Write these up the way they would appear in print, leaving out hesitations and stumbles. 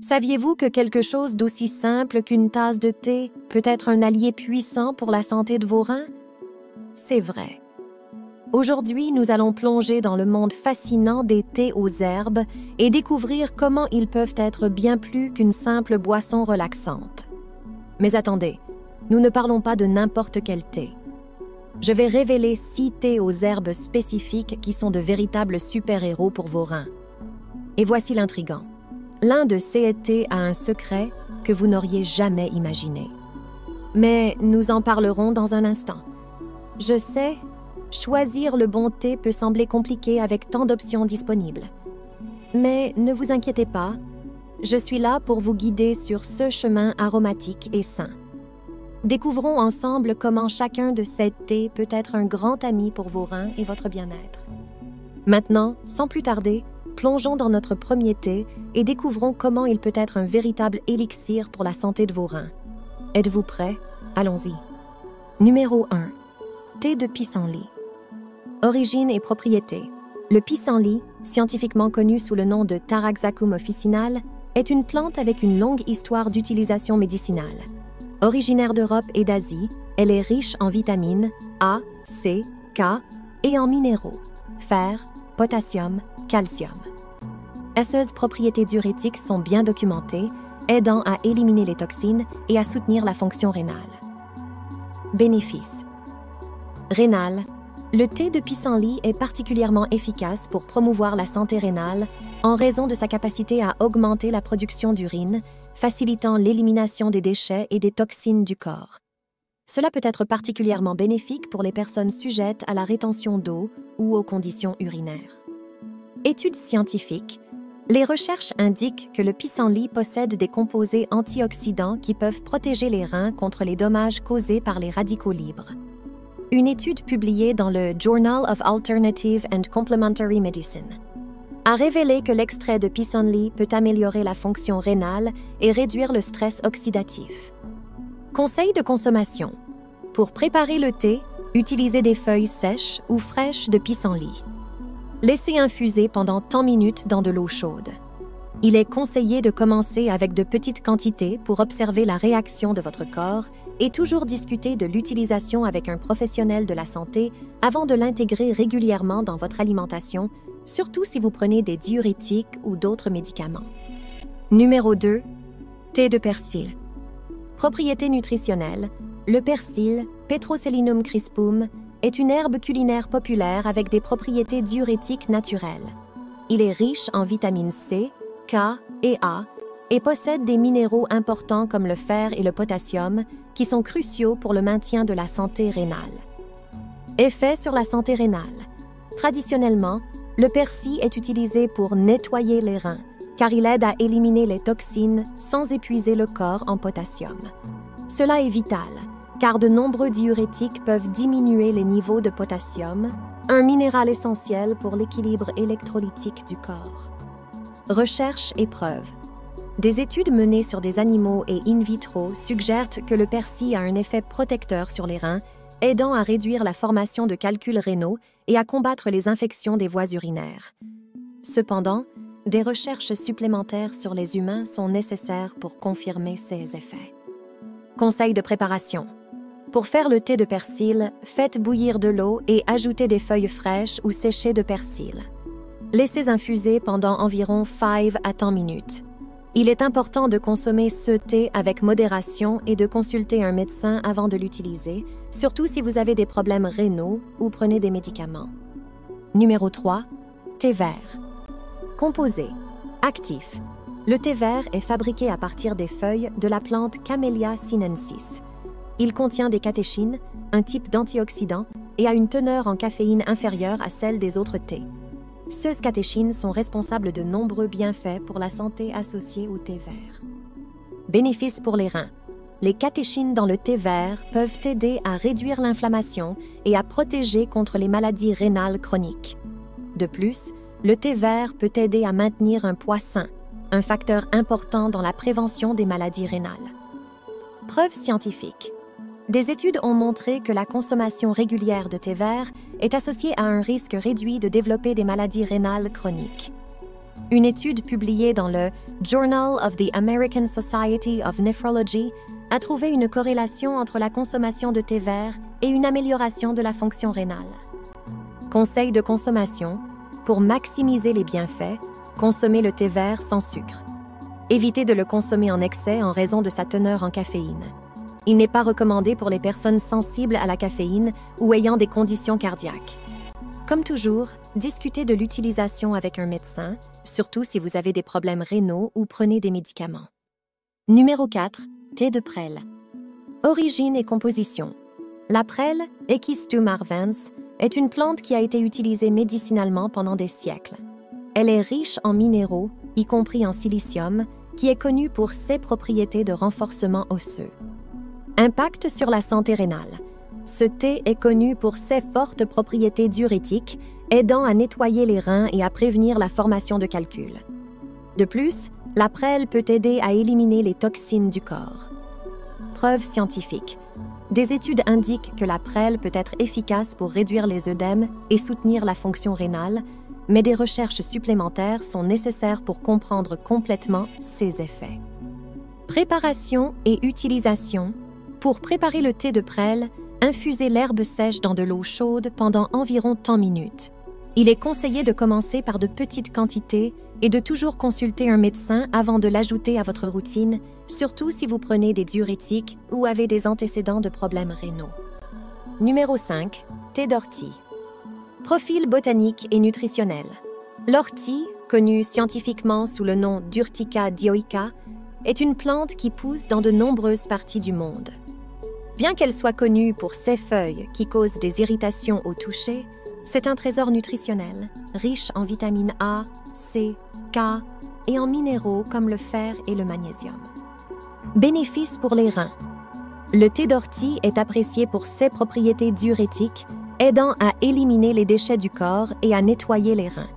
Saviez-vous que quelque chose d'aussi simple qu'une tasse de thé peut être un allié puissant pour la santé de vos reins? C'est vrai. Aujourd'hui, nous allons plonger dans le monde fascinant des thés aux herbes et découvrir comment ils peuvent être bien plus qu'une simple boisson relaxante. Mais attendez, nous ne parlons pas de n'importe quel thé. Je vais révéler 6 thés aux herbes spécifiques qui sont de véritables super-héros pour vos reins. Et voici l'intrigant. L'un de ces thés a un secret que vous n'auriez jamais imaginé. Mais nous en parlerons dans un instant. Je sais, choisir le bon thé peut sembler compliqué avec tant d'options disponibles. Mais ne vous inquiétez pas, je suis là pour vous guider sur ce chemin aromatique et sain. Découvrons ensemble comment chacun de ces thés peut être un grand ami pour vos reins et votre bien-être. Maintenant, sans plus tarder, plongeons dans notre premier thé et découvrons comment il peut être un véritable élixir pour la santé de vos reins. Êtes-vous prêts? Allons-y. Numéro 1. Thé de pissenlit. Origine et propriétés. Le pissenlit, scientifiquement connu sous le nom de Taraxacum officinale, est une plante avec une longue histoire d'utilisation médicinale. Originaire d'Europe et d'Asie, elle est riche en vitamines A, C, K et en minéraux, fer, potassium, calcium. Ses propriétés diurétiques sont bien documentées, aidant à éliminer les toxines et à soutenir la fonction rénale. Bénéfices. Rénal. Le thé de pissenlit est particulièrement efficace pour promouvoir la santé rénale en raison de sa capacité à augmenter la production d'urine, facilitant l'élimination des déchets et des toxines du corps. Cela peut être particulièrement bénéfique pour les personnes sujettes à la rétention d'eau ou aux conditions urinaires. Études scientifiques. Les recherches indiquent que le pissenlit possède des composés antioxydants qui peuvent protéger les reins contre les dommages causés par les radicaux libres. Une étude publiée dans le Journal of Alternative and Complementary Medicine a révélé que l'extrait de pissenlit peut améliorer la fonction rénale et réduire le stress oxydatif. Conseil de consommation. Pour préparer le thé, utilisez des feuilles sèches ou fraîches de pissenlit. Laissez infuser pendant 10 minutes dans de l'eau chaude. Il est conseillé de commencer avec de petites quantités pour observer la réaction de votre corps et toujours discuter de l'utilisation avec un professionnel de la santé avant de l'intégrer régulièrement dans votre alimentation, surtout si vous prenez des diurétiques ou d'autres médicaments. Numéro 2. Thé de persil. Propriétés nutritionnelles. Le persil, Petroselinum crispum, est une herbe culinaire populaire avec des propriétés diurétiques naturelles. Il est riche en vitamines C, K et A et possède des minéraux importants comme le fer et le potassium qui sont cruciaux pour le maintien de la santé rénale. Effet sur la santé rénale. Traditionnellement, le persil est utilisé pour nettoyer les reins car il aide à éliminer les toxines sans épuiser le corps en potassium. Cela est vital car de nombreux diurétiques peuvent diminuer les niveaux de potassium, un minéral essentiel pour l'équilibre électrolytique du corps. Recherche et preuves. Des études menées sur des animaux et in vitro suggèrent que le persil a un effet protecteur sur les reins, aidant à réduire la formation de calculs rénaux et à combattre les infections des voies urinaires. Cependant, des recherches supplémentaires sur les humains sont nécessaires pour confirmer ces effets. Conseil de préparation. Pour faire le thé de persil, faites bouillir de l'eau et ajoutez des feuilles fraîches ou séchées de persil. Laissez infuser pendant environ 5 à 10 minutes. Il est important de consommer ce thé avec modération et de consulter un médecin avant de l'utiliser, surtout si vous avez des problèmes rénaux ou prenez des médicaments. Numéro 3. Thé vert. Composé. Actif. Le thé vert est fabriqué à partir des feuilles de la plante Camellia sinensis. Il contient des catéchines, un type d'antioxydant, et a une teneur en caféine inférieure à celle des autres thés. Ces catéchines sont responsables de nombreux bienfaits pour la santé associée au thé vert. Bénéfices pour les reins. Les catéchines dans le thé vert peuvent aider à réduire l'inflammation et à protéger contre les maladies rénales chroniques. De plus, le thé vert peut aider à maintenir un poids sain, un facteur important dans la prévention des maladies rénales. Preuves scientifiques. Des études ont montré que la consommation régulière de thé vert est associée à un risque réduit de développer des maladies rénales chroniques. Une étude publiée dans le Journal of the American Society of Nephrology a trouvé une corrélation entre la consommation de thé vert et une amélioration de la fonction rénale. Conseil de consommation: pour maximiser les bienfaits, consommez le thé vert sans sucre. Évitez de le consommer en excès en raison de sa teneur en caféine. Il n'est pas recommandé pour les personnes sensibles à la caféine ou ayant des conditions cardiaques. Comme toujours, discutez de l'utilisation avec un médecin, surtout si vous avez des problèmes rénaux ou prenez des médicaments. Numéro 4. Thé de prêle. Origine et composition. La prêle, Echistum arvens, est une plante qui a été utilisée médicinalement pendant des siècles. Elle est riche en minéraux, y compris en silicium, qui est connu pour ses propriétés de renforcement osseux. Impact sur la santé rénale. Ce thé est connu pour ses fortes propriétés diurétiques, aidant à nettoyer les reins et à prévenir la formation de calculs. De plus, la prêle peut aider à éliminer les toxines du corps. Preuves scientifiques. Des études indiquent que la prêle peut être efficace pour réduire les œdèmes et soutenir la fonction rénale, mais des recherches supplémentaires sont nécessaires pour comprendre complètement ses effets. Préparation et utilisation. Pour préparer le thé de prêle, infusez l'herbe sèche dans de l'eau chaude pendant environ 10 minutes. Il est conseillé de commencer par de petites quantités et de toujours consulter un médecin avant de l'ajouter à votre routine, surtout si vous prenez des diurétiques ou avez des antécédents de problèmes rénaux. Numéro 5. Thé d'ortie. Profil botanique et nutritionnel. L'ortie, connue scientifiquement sous le nom d'Urtica dioica, est une plante qui pousse dans de nombreuses parties du monde. Bien qu'elle soit connue pour ses feuilles qui causent des irritations au toucher, c'est un trésor nutritionnel, riche en vitamines A, C, K et en minéraux comme le fer et le magnésium. Bénéfices pour les reins. Le thé d'ortie est apprécié pour ses propriétés diurétiques, aidant à éliminer les déchets du corps et à nettoyer les reins.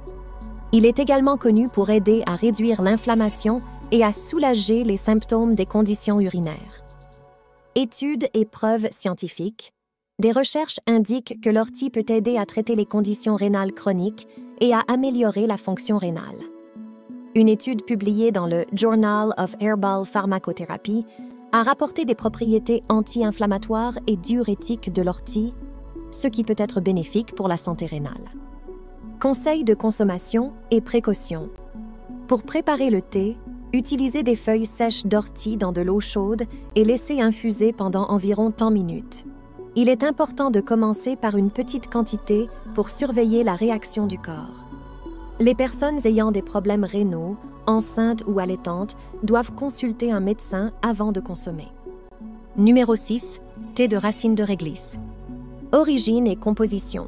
Il est également connu pour aider à réduire l'inflammation et à soulager les symptômes des conditions urinaires. Études et preuves scientifiques. Des recherches indiquent que l'ortie peut aider à traiter les conditions rénales chroniques et à améliorer la fonction rénale. Une étude publiée dans le Journal of Herbal Pharmacotherapy a rapporté des propriétés anti-inflammatoires et diurétiques de l'ortie, ce qui peut être bénéfique pour la santé rénale. Conseils de consommation et précautions. Pour préparer le thé, utilisez des feuilles sèches d'ortie dans de l'eau chaude et laissez infuser pendant environ 10 minutes. Il est important de commencer par une petite quantité pour surveiller la réaction du corps. Les personnes ayant des problèmes rénaux, enceintes ou allaitantes, doivent consulter un médecin avant de consommer. Numéro 6. Thé de racine de réglisse. Origine et composition.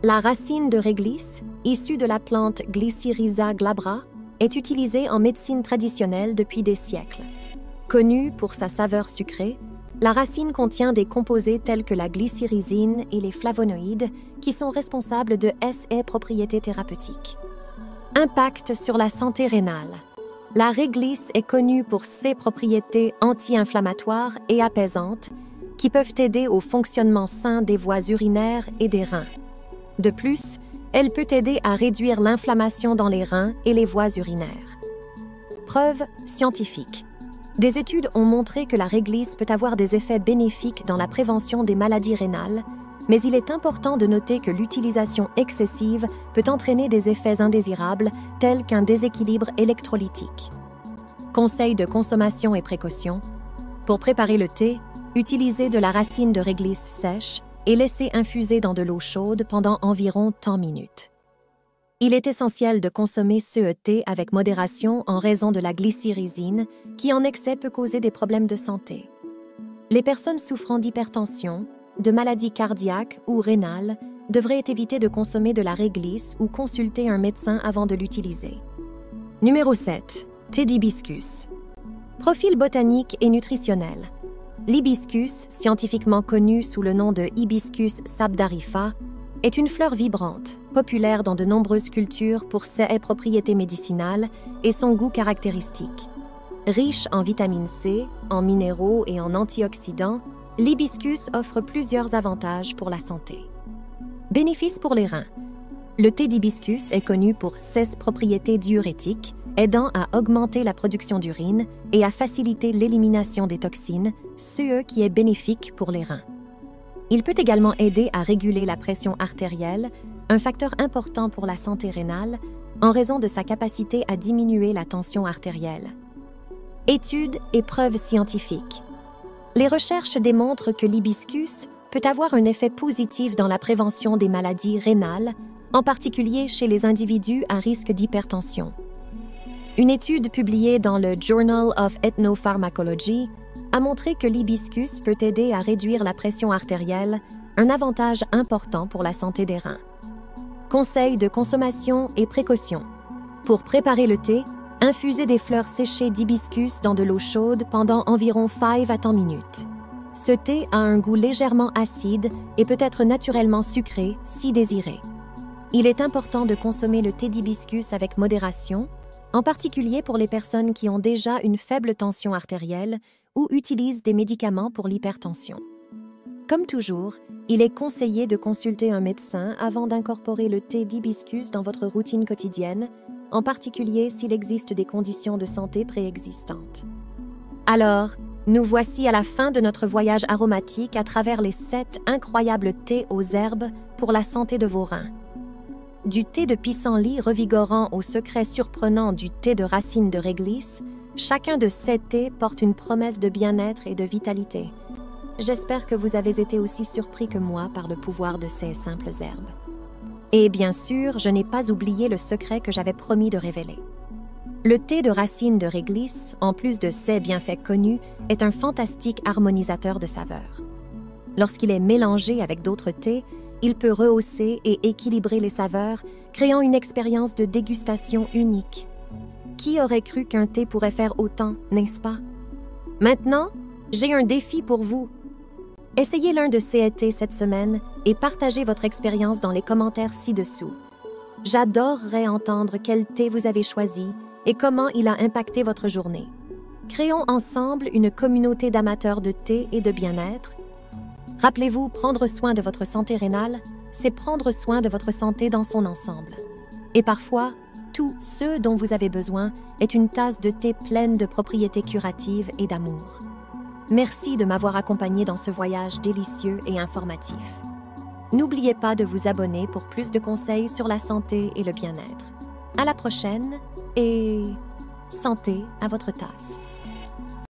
La racine de réglisse, issue de la plante Glycyrrhiza glabra, est utilisée en médecine traditionnelle depuis des siècles. Connue pour sa saveur sucrée, la racine contient des composés tels que la glycyrrhizine et les flavonoïdes qui sont responsables de ses propriétés thérapeutiques. Impact sur la santé rénale. La réglisse est connue pour ses propriétés anti-inflammatoires et apaisantes qui peuvent aider au fonctionnement sain des voies urinaires et des reins. De plus, elle peut aider à réduire l'inflammation dans les reins et les voies urinaires. Preuves scientifiques. Des études ont montré que la réglisse peut avoir des effets bénéfiques dans la prévention des maladies rénales, mais il est important de noter que l'utilisation excessive peut entraîner des effets indésirables tels qu'un déséquilibre électrolytique. Conseils de consommation et précautions. Pour préparer le thé, utilisez de la racine de réglisse sèche et laissez infuser dans de l'eau chaude pendant environ 10 minutes. Il est essentiel de consommer ce thé avec modération en raison de la glycyrrhizine, qui en excès peut causer des problèmes de santé. Les personnes souffrant d'hypertension, de maladies cardiaques ou rénales devraient éviter de consommer de la réglisse ou consulter un médecin avant de l'utiliser. Numéro 7. Thé d'hibiscus. Profil botanique et nutritionnel. L'hibiscus, scientifiquement connu sous le nom de Hibiscus sabdarifa, est une fleur vibrante, populaire dans de nombreuses cultures pour ses propriétés médicinales et son goût caractéristique. Riche en vitamine C, en minéraux et en antioxydants, l'hibiscus offre plusieurs avantages pour la santé. Bénéfices pour les reins. Le thé d'hibiscus est connu pour ses propriétés diurétiques, aidant à augmenter la production d'urine et à faciliter l'élimination des toxines, ce qui est bénéfique pour les reins. Il peut également aider à réguler la pression artérielle, un facteur important pour la santé rénale, en raison de sa capacité à diminuer la tension artérielle. Études et preuves scientifiques. Les recherches démontrent que l'hibiscus peut avoir un effet positif dans la prévention des maladies rénales, en particulier chez les individus à risque d'hypertension. Une étude publiée dans le Journal of Ethnopharmacology a montré que l'hibiscus peut aider à réduire la pression artérielle, un avantage important pour la santé des reins. Conseils de consommation et précautions. Pour préparer le thé, infusez des fleurs séchées d'hibiscus dans de l'eau chaude pendant environ 5 à 10 minutes. Ce thé a un goût légèrement acide et peut être naturellement sucré si désiré. Il est important de consommer le thé d'hibiscus avec modération, en particulier pour les personnes qui ont déjà une faible tension artérielle ou utilisent des médicaments pour l'hypertension. Comme toujours, il est conseillé de consulter un médecin avant d'incorporer le thé d'hibiscus dans votre routine quotidienne, en particulier s'il existe des conditions de santé préexistantes. Alors, nous voici à la fin de notre voyage aromatique à travers les 7 incroyables thés aux herbes pour la santé de vos reins. Du thé de pissenlit revigorant au secret surprenant du thé de racine de réglisse, chacun de ces thés porte une promesse de bien-être et de vitalité. J'espère que vous avez été aussi surpris que moi par le pouvoir de ces simples herbes. Et bien sûr, je n'ai pas oublié le secret que j'avais promis de révéler. Le thé de racine de réglisse, en plus de ses bienfaits connus, est un fantastique harmonisateur de saveurs. Lorsqu'il est mélangé avec d'autres thés, il peut rehausser et équilibrer les saveurs, créant une expérience de dégustation unique. Qui aurait cru qu'un thé pourrait faire autant, n'est-ce pas? Maintenant, j'ai un défi pour vous. Essayez l'un de ces thés cette semaine et partagez votre expérience dans les commentaires ci-dessous. J'adorerais entendre quel thé vous avez choisi et comment il a impacté votre journée. Créons ensemble une communauté d'amateurs de thé et de bien-être. Rappelez-vous, prendre soin de votre santé rénale, c'est prendre soin de votre santé dans son ensemble. Et parfois, tout ce dont vous avez besoin est une tasse de thé pleine de propriétés curatives et d'amour. Merci de m'avoir accompagné dans ce voyage délicieux et informatif. N'oubliez pas de vous abonner pour plus de conseils sur la santé et le bien-être. À la prochaine et santé à votre tasse.